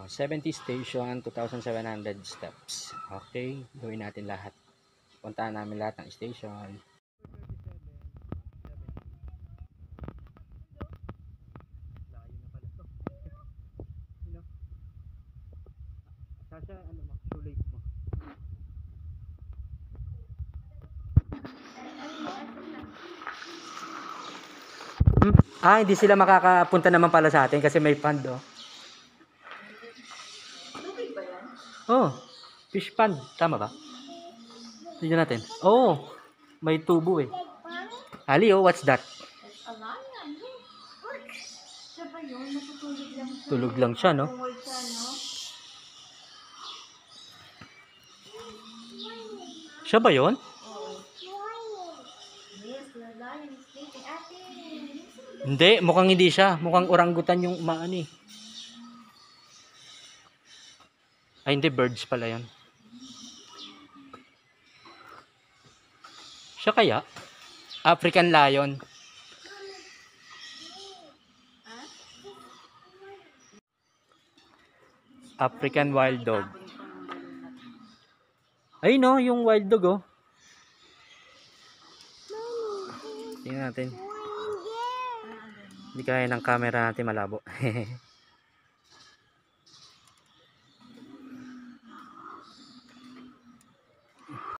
70 station, 2,700 steps. Okay, gawin natin lahat. Puntahan namin lahat ng station. Sasha, ano mo? Shoelace mo. Hindi sila makakapunta naman pala sa atin kasi may pond, oh. Tubig ba yan? Oh, fish pond. Tama ba? Tignan natin. Oh, may tubo eh. Ali, oh, what's that? It's a lion. Look. Siya ba yun? Natutulog lang siya. Tulog lang siya, no? Tungol siya, no? Siya ba yun? Oh. Yes, the lion is sleeping. Ate! Hindi, mukhang hindi siya. Mukhang orangutan yung umaani. Ay, hindi. Birds pala yun. Siya kaya? African lion. African wild dog. Ay no, yung wild dog, oh. Tingnan natin. Hindi kaya ng camera natin, malabo.